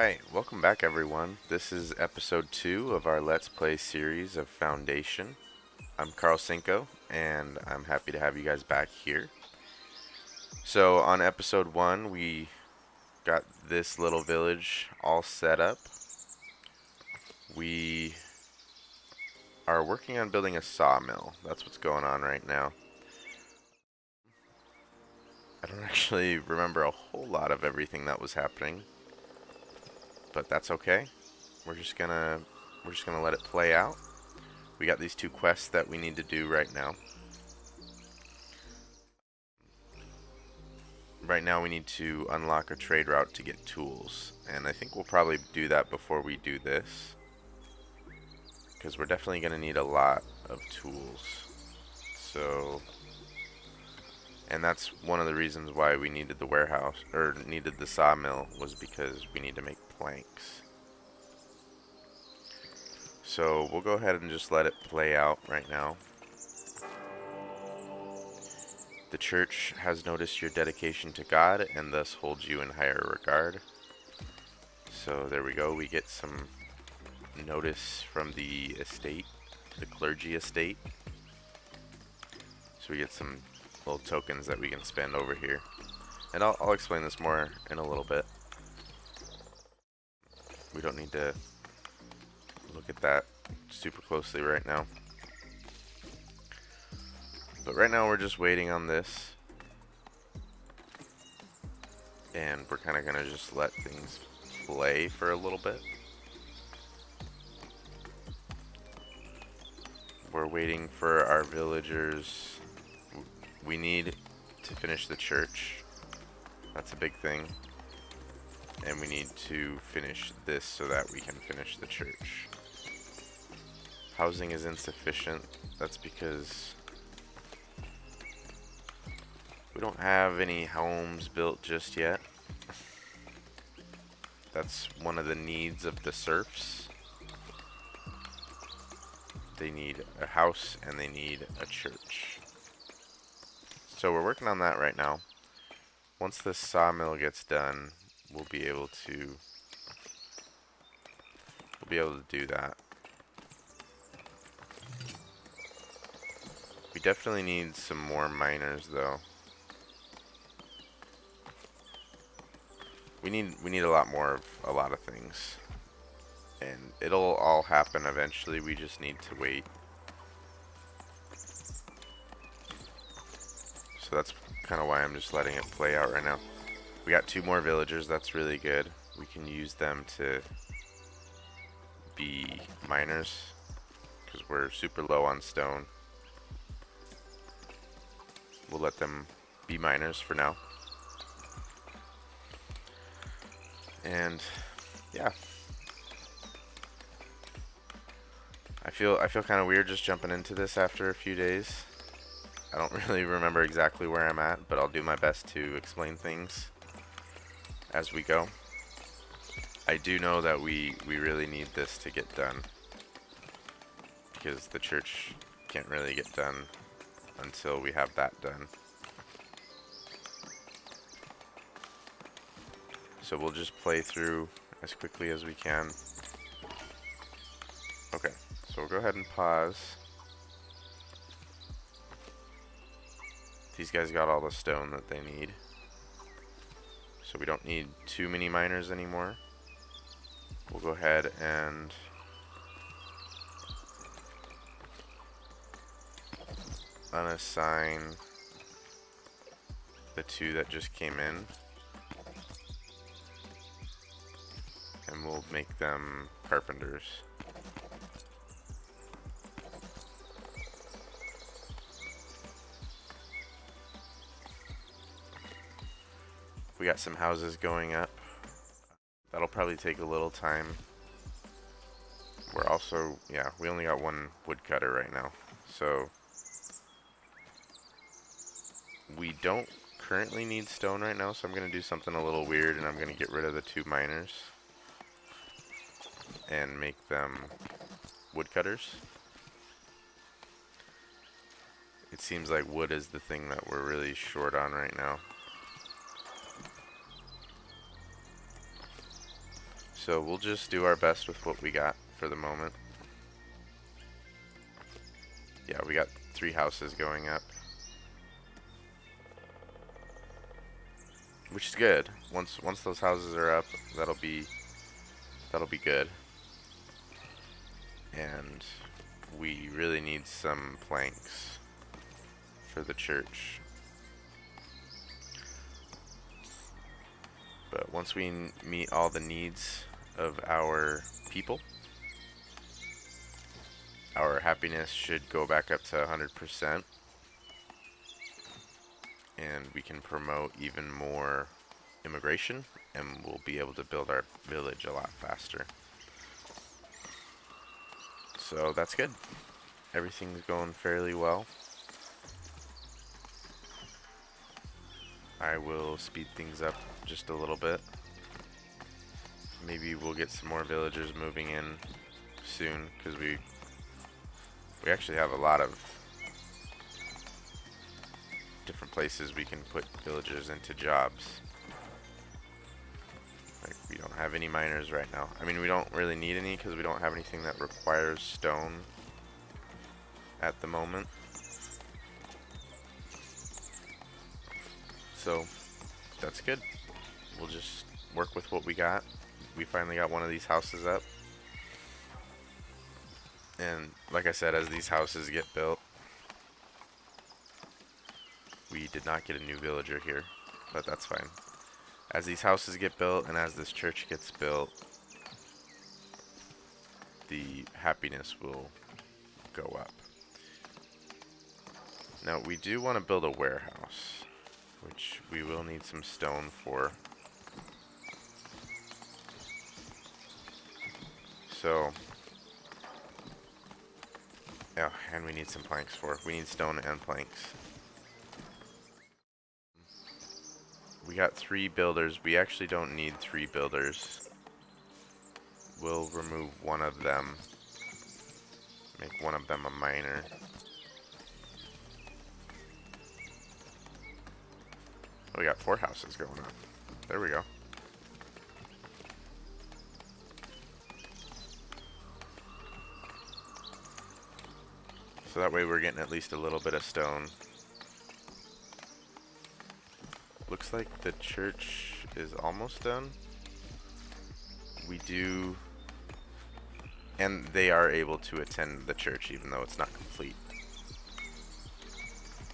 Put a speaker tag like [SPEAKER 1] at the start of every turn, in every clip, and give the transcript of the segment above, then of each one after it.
[SPEAKER 1] Alright, welcome back everyone. This is episode 2 of our Let's Play series of Foundation. I'm Carl Cinco, and I'm happy to have you guys back here. So on episode 1, we got this little village all set up. We are working on building a sawmill. That's what's going on right now. I don't actually remember a whole lot of everything that was happening, but that's okay. We're just gonna let it play out. We got these two quests that we need to do right now. Right now we need to unlock a trade route to get tools, and I think we'll probably do that before we do this, because we're definitely going to need a lot of tools. So, and that's one of the reasons why we needed the warehouse, or needed the sawmill, was because we need to make planks. So we'll go ahead and just let it play out right now. The church has noticed your dedication to God and thus holds you in higher regard. So there we go, we get some notice from the estate, the clergy estate. So we get some little tokens that we can spend over here. And I'll explain this more in a little bit. We don't need to look at that super closely right now. But right now we're just waiting on this. And we're kind of going to just let things play for a little bit. We're waiting for our villagers. We need to finish the church. That's a big thing. And we need to finish this so that we can finish the church. Housing is insufficient. That's because we don't have any homes built just yet. That's one of the needs of the serfs. They need a house and they need a church. So we're working on that right now. Once this sawmill gets done, we'll be able to do that. We definitely need some more miners though. We need a lot more of a lot of things. And it'll all happen eventually, we just need to wait. So that's kind of why I'm just letting it play out right now. We got 2 more villagers, that's really good. We can use them to be miners, because we're super low on stone. We'll let them be miners for now. And yeah. I feel kind of weird just jumping into this after a few days. I don't really remember exactly where I'm at, but I'll do my best to explain things as we go. I do know that we really need this to get done, because the church can't really get done until we have that done. So we'll just play through as quickly as we can. Okay, so we'll go ahead and pause. These guys got all the stone that they need. So we don't need too many miners anymore. We'll go ahead and unassign the 2 that just came in. And we'll make them carpenters. We got some houses going up. That'll probably take a little time. We're also, yeah, we only got 1 woodcutter right now. So we don't currently need stone right now, so I'm going to do something a little weird, and I'm going to get rid of the 2 miners and make them woodcutters. It seems like wood is the thing that we're really short on right now. So we'll just do our best with what we got for the moment. Yeah, we got 3 houses going up, which is good. Once those houses are up, that'll be good. And we really need some planks for the church. But once we meet all the needs of our people, our happiness should go back up to 100%, and we can promote even more immigration, and we'll be able to build our village a lot faster. So that's good. Everything's going fairly well. I will speed things up just a little bit. Maybe we'll get some more villagers moving in soon, because we actually have a lot of different places we can put villagers into jobs. Like, we don't have any miners right now. I mean, we don't really need any because we don't have anything that requires stone at the moment. So that's good. We'll just work with what we got. We finally got one of these houses up. And like I said, as these houses get built, we did not get a new villager here, but that's fine. As these houses get built and as this church gets built, the happiness will go up. Now, we do want to build a warehouse, which we will need some stone for. So, oh, and we need some planks for it. We need stone and planks. We got 3 builders. We actually don't need 3 builders. We'll remove one of them. Make one of them a miner. Oh, we got 4 houses going up. There we go. So that way we're getting at least a little bit of stone. Looks like the church is almost done. We do, and they are able to attend the church even though it's not complete.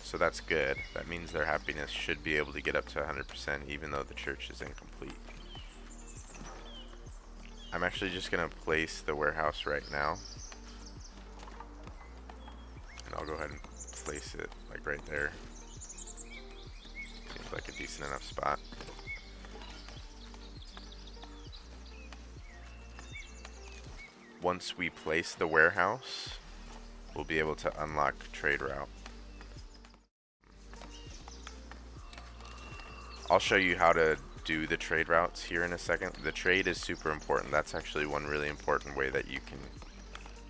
[SPEAKER 1] So that's good. That means their happiness should be able to get up to 100% even though the church is incomplete. I'm actually just going to place the warehouse right now. And I'll go ahead and place it like right there. Seems like a decent enough spot. Once we place the warehouse, we'll be able to unlock trade route. I'll show you how to do the trade routes here in a second. The trade is super important. That's actually one really important way that you can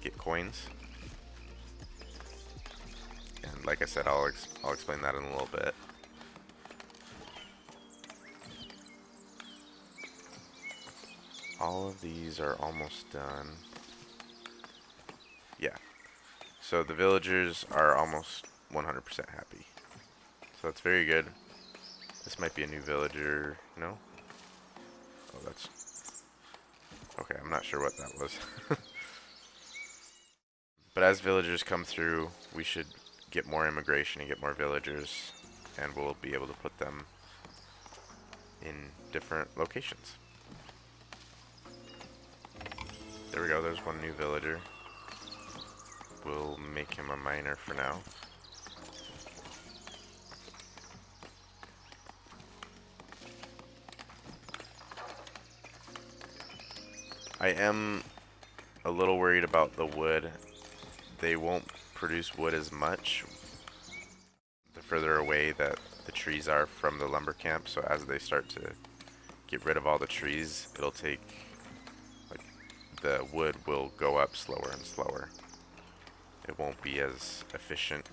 [SPEAKER 1] get coins. And like I said, I'll explain that in a little bit. All of these are almost done. Yeah. So the villagers are almost 100% happy. So that's very good. This might be a new villager. No? Oh, that's... Okay, I'm not sure what that was. But as villagers come through, we should get more immigration and get more villagers, and we'll be able to put them in different locations. There we go, there's one new villager. We'll make him a miner for now. I am a little worried about the wood. They won't produce wood as much the further away that the trees are from the lumber camp, so as they start to get rid of all the trees, it'll take, like, the wood will go up slower and slower. It won't be as efficient.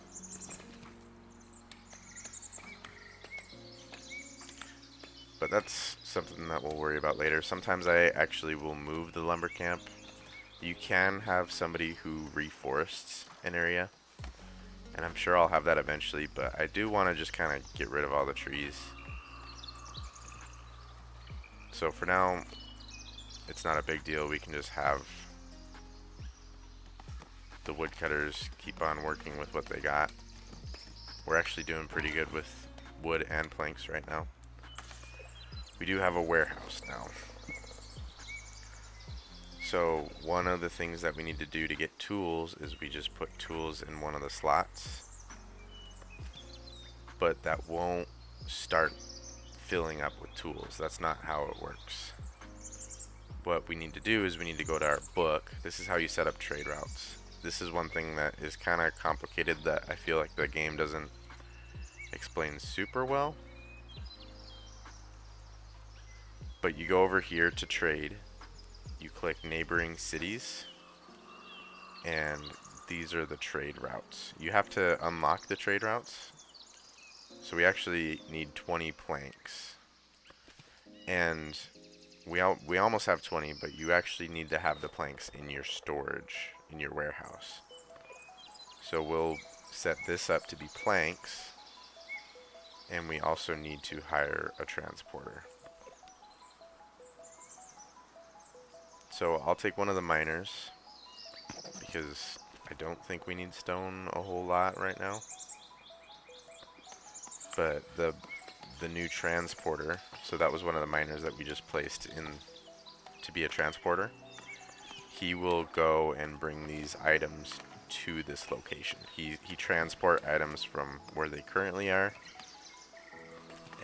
[SPEAKER 1] But that's something that we'll worry about later. Sometimes I actually will move the lumber camp. You can have somebody who reforests an area, and I'm sure I'll have that eventually, but I do want to just kind of get rid of all the trees. So for now, it's not a big deal. We can just have the woodcutters keep on working with what they got. We're actually doing pretty good with wood and planks right now. We do have a warehouse now. So one of the things that we need to do to get tools is we just put tools in one of the slots. But that won't start filling up with tools. That's not how it works. What we need to do is we need to go to our book. This is how you set up trade routes. This is one thing that is kind of complicated that I feel like the game doesn't explain super well. But you go over here to trade, you click neighboring cities, and these are the trade routes. You have to unlock the trade routes. So we actually need 20 planks. And we almost have 20, but you actually need to have the planks in your storage, in your warehouse. So we'll set this up to be planks, and we also need to hire a transporter. So I'll take one of the miners, because I don't think we need stone a whole lot right now. But the new transporter, so that was one of the miners that we just placed in to be a transporter. He will go and bring these items to this location. He transport items from where they currently are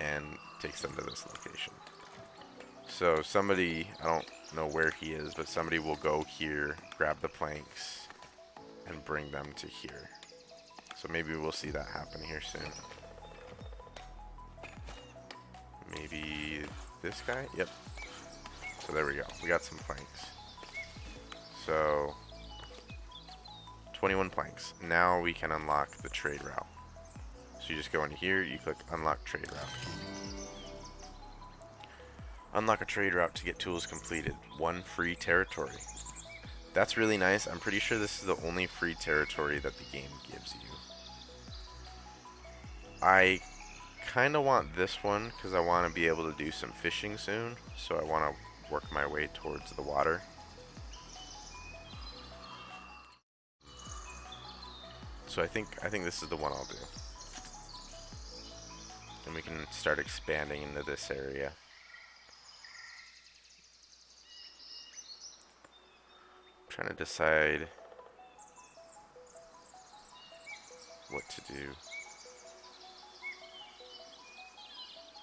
[SPEAKER 1] and takes them to this location. So somebody, I don't know where he is, but somebody will go here, grab the planks, and bring them to here. So maybe we'll see that happen here soon. Maybe this guy? Yep. So there we go. We got some planks. So 21 planks. Now we can unlock the trade route. So you just go into here, you click unlock trade route. Unlock a trade route to get tools completed. 1 free territory. That's really nice. I'm pretty sure this is the only free territory that the game gives you. I kind of want this one because I want to be able to do some fishing soon. So I want to work my way towards the water. So I think this is the one I'll do. And we can start expanding into this area. I'm trying to decide what to do.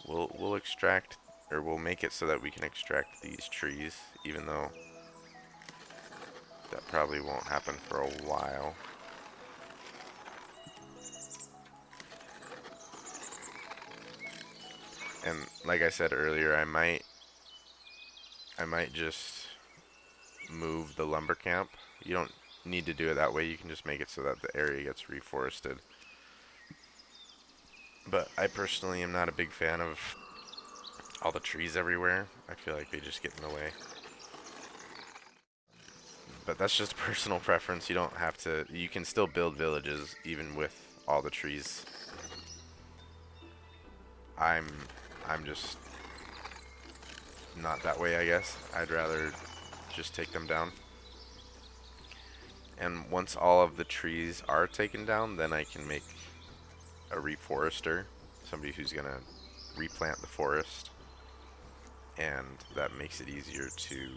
[SPEAKER 1] We'll extract, or we'll make it so that we can extract these trees, even though that probably won't happen for a while. And like I said earlier, I might just move the lumber camp. You don't need to do it that way. You can just make it so that the area gets reforested. But I personally am not a big fan of all the trees everywhere. I feel like they just get in the way. But that's just personal preference. You don't have to. You can still build villages even with all the trees. I'm just not that way, I guess. I'd rather just take them down. And once all of the trees are taken down, then I can make a reforester, somebody who's gonna replant the forest, and that makes it easier to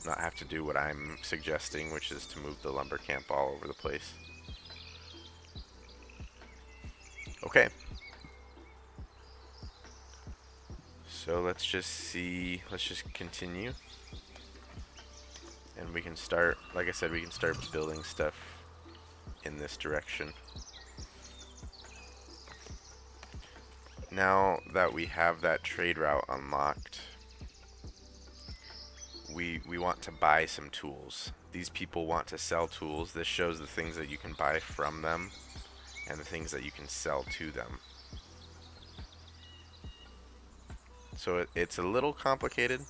[SPEAKER 1] not have to do what I'm suggesting, which is to move the lumber camp all over the place. Okay. So let's just continue. And we can start, like I said, we can start building stuff in this direction. Now that we have that trade route unlocked, we want to buy some tools. These people want to sell tools. This shows the things that you can buy from them and the things that you can sell to them. So it's a little complicated.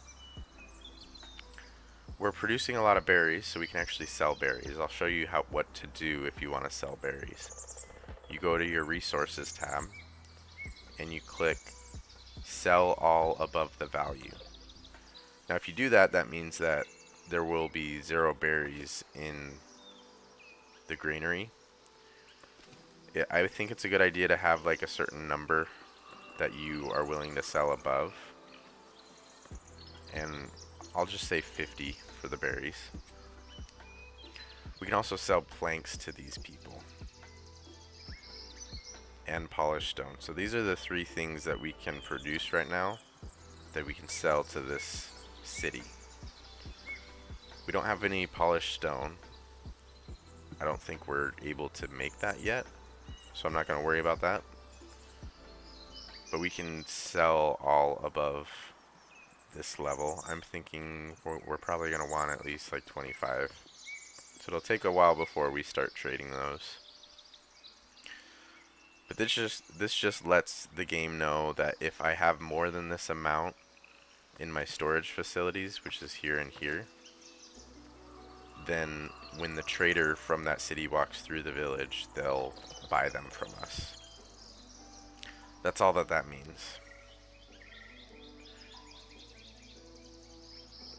[SPEAKER 1] We're producing a lot of berries, so we can actually sell berries. I'll show you what to do if you want to sell berries. You go to your resources tab and you click sell all above the value. Now if you do that, that means that there will be 0 berries in the granary. I think it's a good idea to have like a certain number that you are willing to sell above. And I'll just say 50 for the berries. We can also sell planks to these people. And polished stone. So these are the 3 things that we can produce right now that we can sell to this city. We don't have any polished stone. I don't think we're able to make that yet, so I'm not going to worry about that. But we can sell all above this level. I'm thinking we're probably going to want at least like 25. So it'll take a while before we start trading those. But this just lets the game know that if I have more than this amount in my storage facilities, which is here and here, then when the trader from that city walks through the village, they'll buy them from us. That's all that means.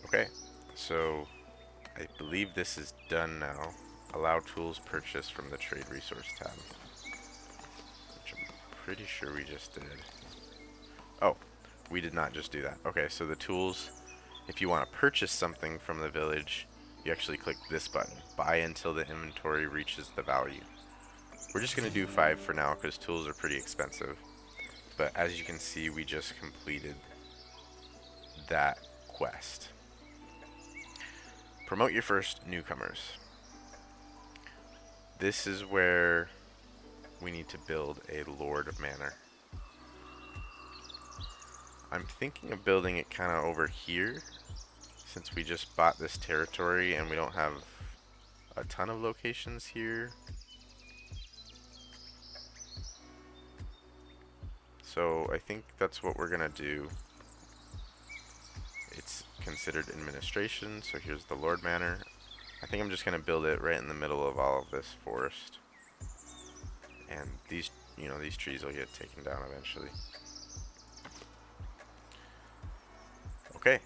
[SPEAKER 1] Okay, so I believe this is done now. Allow tools purchased from the trade resource tab, which I'm pretty sure we just did. Oh, we did not just do that. Okay, so the tools, if you want to purchase something from the village, you actually click this button, buy until the inventory reaches the value. We're just going to do 5 for now because tools are pretty expensive. But as you can see, we just completed that quest. Promote your first newcomers. This is where we need to build a Lord Manor. I'm thinking of building it kind of over here, since we just bought this territory and we don't have a ton of locations here. So I think that's what we're gonna do. It's considered administration, so here's the Lord Manor. I think I'm just gonna build it right in the middle of all of this forest. And these trees will get taken down eventually. Okay,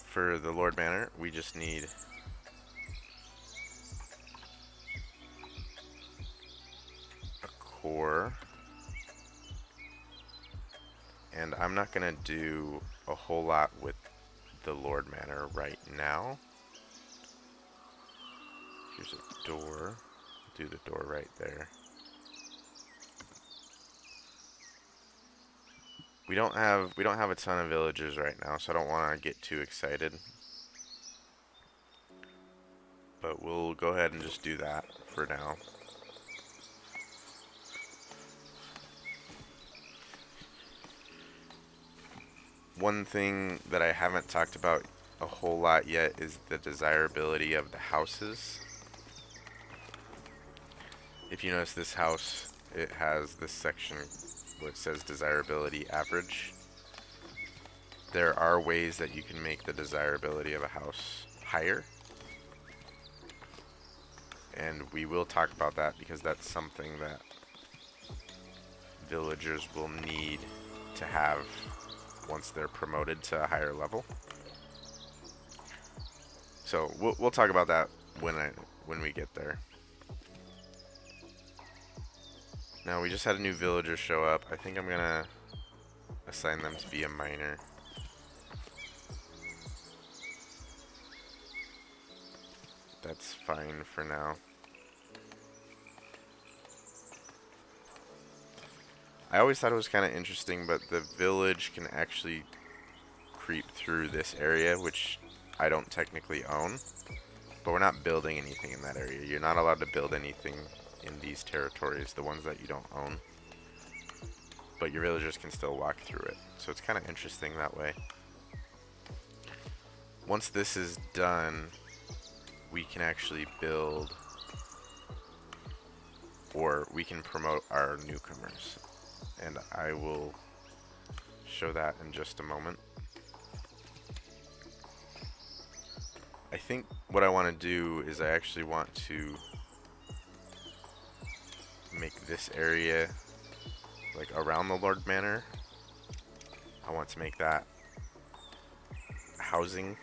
[SPEAKER 1] for the Lord Manor, we just need a core. And I'm not going to do a whole lot with the Lord Manor right now. Here's a door. Do the door right there. We don't have a ton of villagers right now, so I don't want to get too excited. But we'll go ahead and just do that for now. One thing that I haven't talked about a whole lot yet is the desirability of the houses. If you notice this house, it has this section where it says desirability average. There are ways that you can make the desirability of a house higher. And we will talk about that because that's something that villagers will need to have once they're promoted to a higher level. So we'll talk about that when we get there. Now we just had a new villager show up. I think I'm gonna assign them to be a miner. That's fine for now. I always thought it was kind of interesting, but the village can actually creep through this area, which I don't technically own. But we're not building anything in that area. You're not allowed to build anything in these territories, the ones that you don't own. But your villagers can still walk through it. So it's kind of interesting that way. Once this is done, we can actually build, or we can promote our newcomers. And I will show that in just a moment. I think what I want to do is I actually want to make this area like around the Lord Manor. I want to make that housing.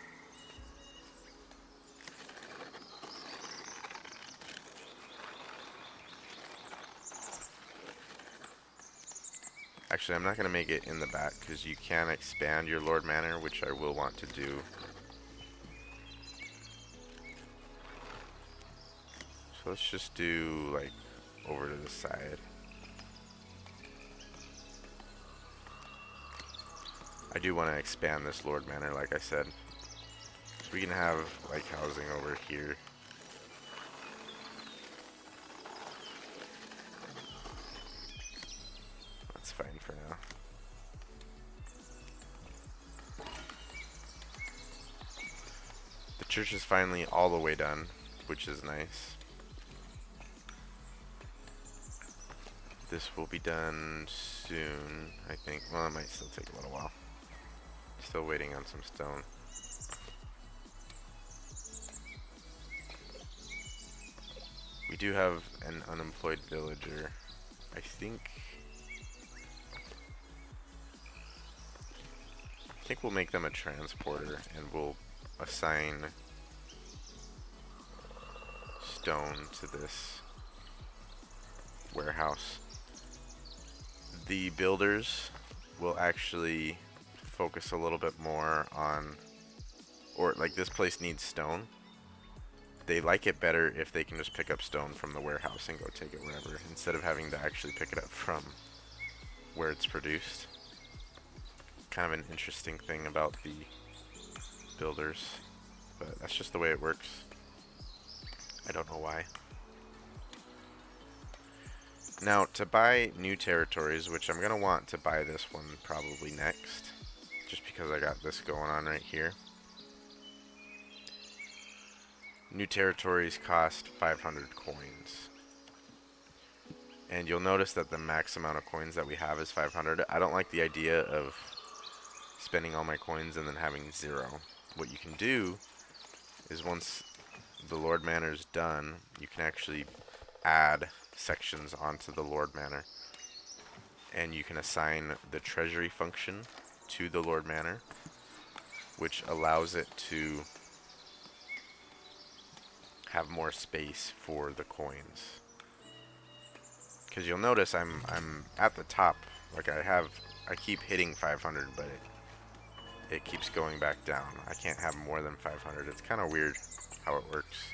[SPEAKER 1] Actually, I'm not going to make it in the back because you can expand your Lord Manor, which I will want to do. So let's just do like over to the side. I do want to expand this Lord Manor, like I said. So we can have like housing over here. That's fine for now. The church is finally all the way done, which is nice. This will be done soon, I think. Well, it might still take a little while. Still waiting on some stone. We do have an unemployed villager. I think we'll make them a transporter and we'll assign stone to this warehouse. The builders will actually focus a little bit more on, or like this place needs stone. They like it better if they can just pick up stone from the warehouse and go take it wherever, instead of having to actually pick it up from where it's produced. Kind of an interesting thing about the builders, but that's just the way it works. I don't know why. Now, to buy new territories, which I'm going to want to buy this one probably next, just because I got this going on right here. New territories cost 500 coins. And you'll notice that the max amount of coins that we have is 500. I don't like the idea of spending all my coins and then having 0. What you can do is once the Lord Manor is done, you can actually add sections onto the Lord Manor, and you can assign the treasury function to the Lord Manor, which allows it to have more space for the coins. Because you'll notice I'm at the top, like I keep hitting 500, but it keeps going back down. I can't have more than 500. It's kind of weird how it works,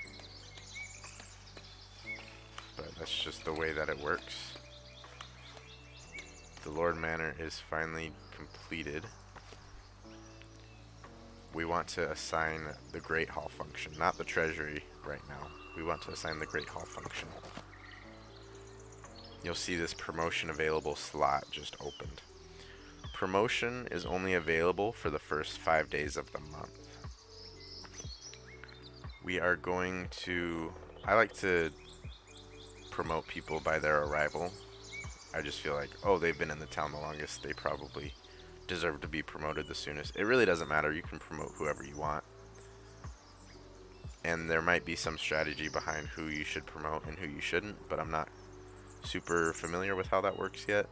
[SPEAKER 1] but that's just the way that it works. The Lord Manor is finally completed. We want to assign the Great Hall function, not the treasury right now. We want to assign the Great Hall function. You'll see this promotion available slot just opened. Promotion is only available for the first 5 days of the month. We are going to... I like to promote people by their arrival. I just feel like, oh, they've been in the town the longest, they probably deserve to be promoted the soonest. It really doesn't matter. You can promote whoever you want. And there might be some strategy behind who you should promote and who you shouldn't, but I'm not super familiar with how that works yet.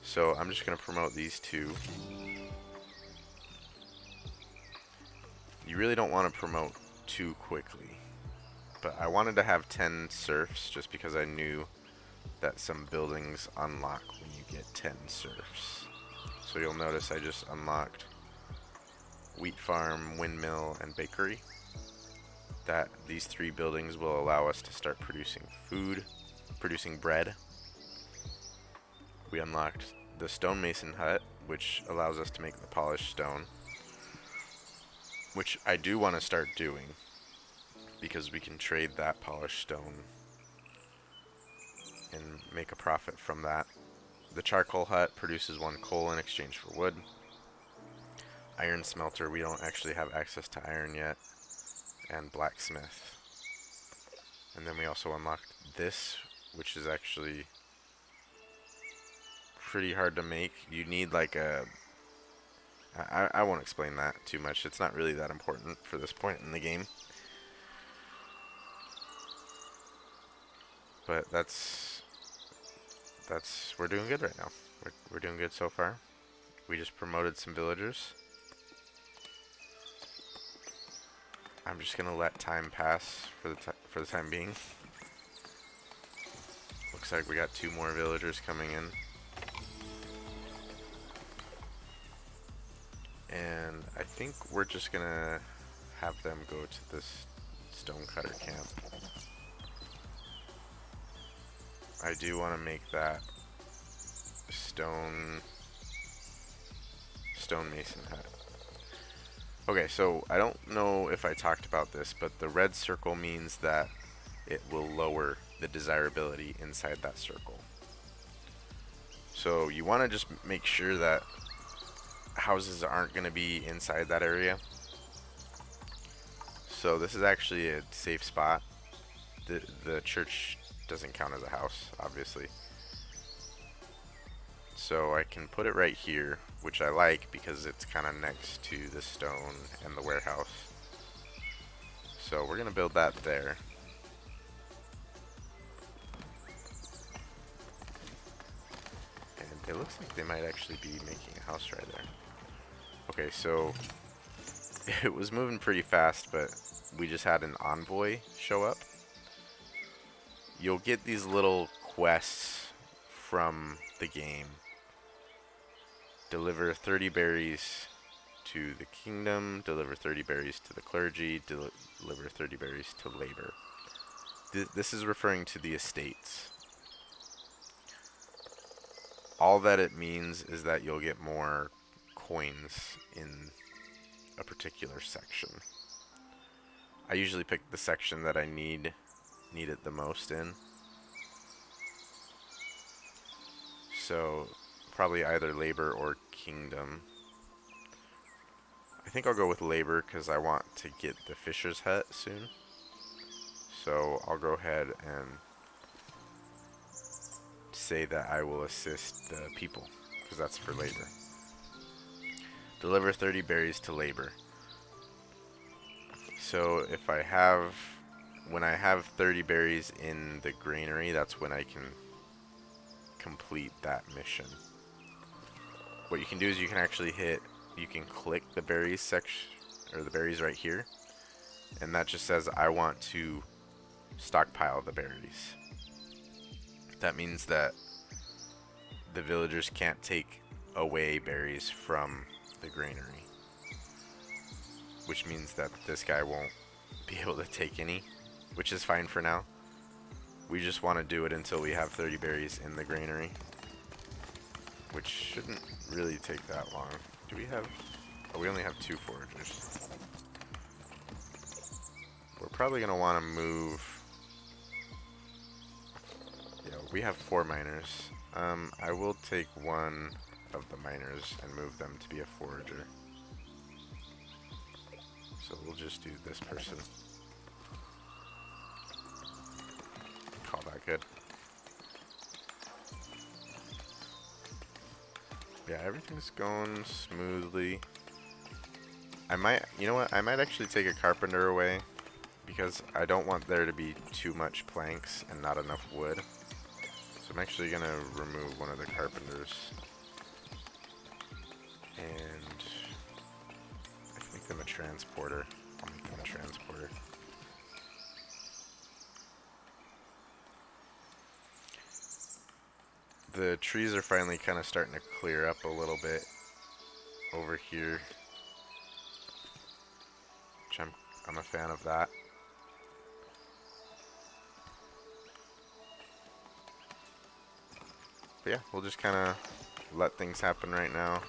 [SPEAKER 1] So I'm just going to promote these two. You really don't want to promote too quickly, but I wanted to have 10 serfs just because I knew that some buildings unlock when you get 10 serfs. So you'll notice I just unlocked wheat farm, windmill, and bakery. That these 3 buildings will allow us to start producing food, producing bread. We unlocked the stonemason hut, which allows us to make the polished stone, which I do want to start doing because we can trade that polished stone and make a profit from that. The charcoal hut produces 1 coal in exchange for wood. Iron smelter, we don't actually have access to iron yet. And blacksmith. And then we also unlocked this, which is actually pretty hard to make. You need like a I won't explain that too much. It's not really that important for this point in the game. But we're doing good right now. We're doing good so far. We just promoted some villagers. I'm just gonna let time pass for the time being. Looks like we got 2 more villagers coming in. And I think we're just gonna have them go to this stonecutter camp. I do want to make that stone mason hut. Okay, so I don't know if I talked about this, but the red circle means that it will lower the desirability inside that circle. So you want to just make sure that houses aren't going to be inside that area. So this is actually a safe spot. The church doesn't count as a house, obviously. So I can put it right here, which I like because it's kind of next to the stone and the warehouse. So we're going to build that there. And it looks like they might actually be making a house right there. Okay, so it was moving pretty fast, but we just had an envoy show up. You'll get these little quests from the game. Deliver 30 berries to the kingdom, deliver 30 berries to the clergy, deliver 30 berries to labor. This is referring to the estates. All that it means is that you'll get more coins in a particular section. I usually pick the section that I need it the most in. So probably either labor or kingdom. I think I'll go with labor because I want to get the fisher's hut soon. So I'll go ahead and say that I will assist the people because that's for labor. Deliver 30 berries to labor. So if I have, when I have 30 berries in the granary, that's when I can complete that mission. What you can do is you can actually you can click the berries section, or the berries right here, and that just says I want to stockpile the berries. That means that the villagers can't take away berries from the granary, which means that this guy won't be able to take any, which is fine for now. We just want to do it until we have 30 berries in the granary, which shouldn't really take that long. Do we have... Oh, we only have 2 foragers. We're probably going to want to move... Yeah, we have 4 miners. I will take one of the miners and move them to be a forager. So we'll just do this person. Call that good. Yeah, everything's going smoothly. I might, you know what, I might actually take a carpenter away because I don't want there to be too much planks and not enough wood. So I'm actually going to remove one of the carpenters. And I can make them a transporter. I'll make them a transporter. The trees are finally kind of starting to clear up a little bit over here, which I'm a fan of that. But yeah, we'll just kind of let things happen right now.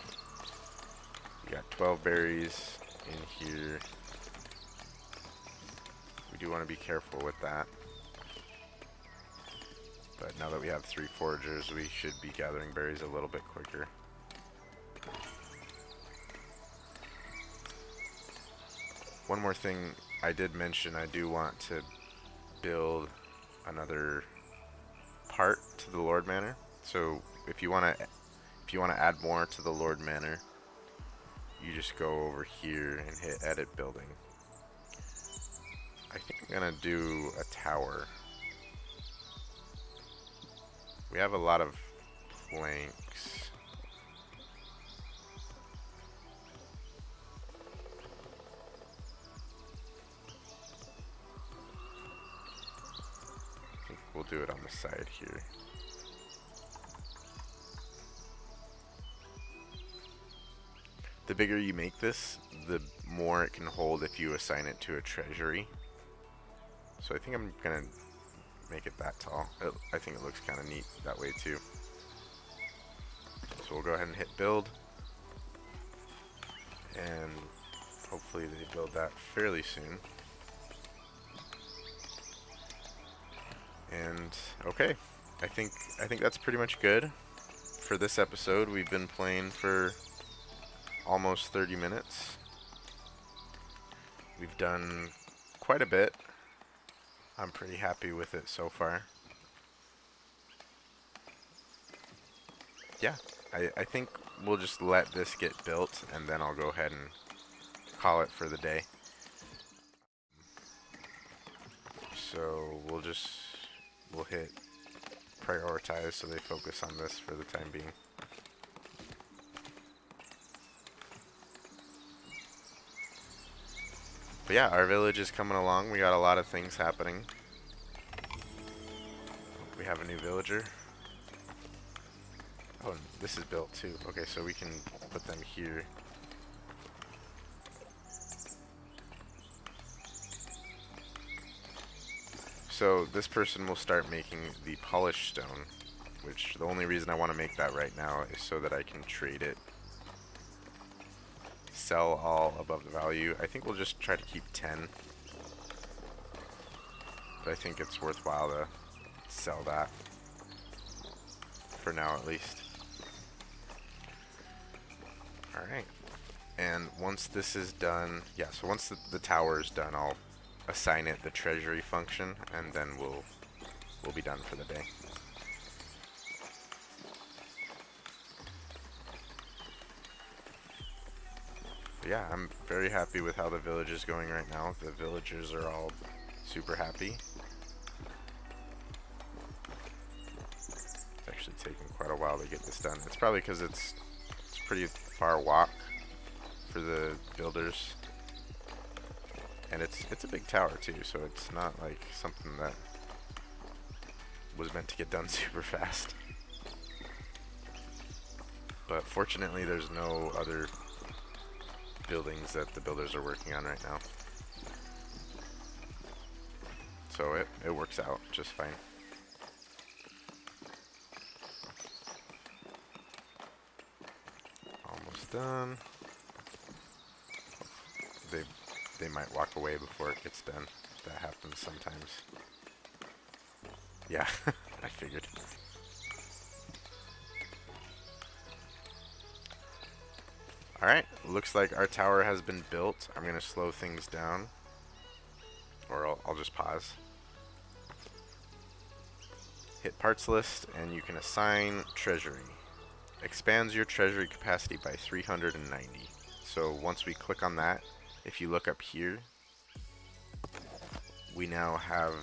[SPEAKER 1] We got 12 berries in here. We do want to be careful with that. But now that we have 3 foragers, we should be gathering berries a little bit quicker. One more thing I did mention, I do want to build another part to the Lord Manor. So if you want to add more to the Lord Manor, you just go over here and hit edit building. I think I'm gonna do a tower. We have a lot of planks. I think we'll do it on the side here. The bigger you make this, the more it can hold if you assign it to a treasury. So I think I'm gonna make it that tall. I think it looks kind of neat that way too. So we'll go ahead and hit build. And hopefully they build that fairly soon. And okay, I think that's pretty much good for this episode. We've been playing for almost 30 minutes. We've done quite a bit. I'm pretty happy with it so far. Yeah, I think we'll just let this get built and then I'll go ahead and call it for the day. So we'll hit prioritize so they focus on this for the time being. But yeah, our village is coming along. We got a lot of things happening. We have a new villager. Oh, and this is built too. Okay, so we can put them here. So this person will start making the polished stone, which the only reason I want to make that right now is so that I can trade it. Sell all above the value. I think we'll just try to keep 10. But I think it's worthwhile to sell that. For now at least. Alright. And once this is done, yeah, so once the tower is done, I'll assign it the treasury function, and then we'll be done for the day. But yeah, I'm very happy with how the village is going right now. The villagers are all super happy. It's actually taking quite a while to get this done. It's probably because it's a pretty far walk for the builders. And it's a big tower too, so it's not like something that was meant to get done super fast. But fortunately there's no other buildings that the builders are working on right now. So it works out just fine. Almost done. They might walk away before it gets done. That happens sometimes. Yeah, I figured. Alright, looks like our tower has been built. I'm going to slow things down. Or I'll just pause. Hit parts list and you can assign treasury. Expands your treasury capacity by 390. So once we click on that, if you look up here, we now have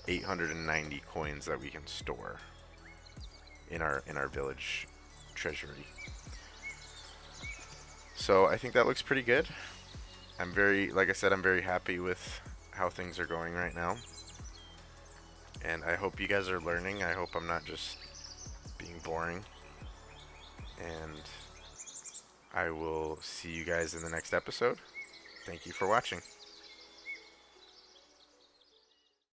[SPEAKER 1] 890 coins that we can store in our village treasury. So I think that looks pretty good. Like I said, I'm very happy with how things are going right now. And I hope you guys are learning. I hope I'm not just being boring. And I will see you guys in the next episode. Thank you for watching.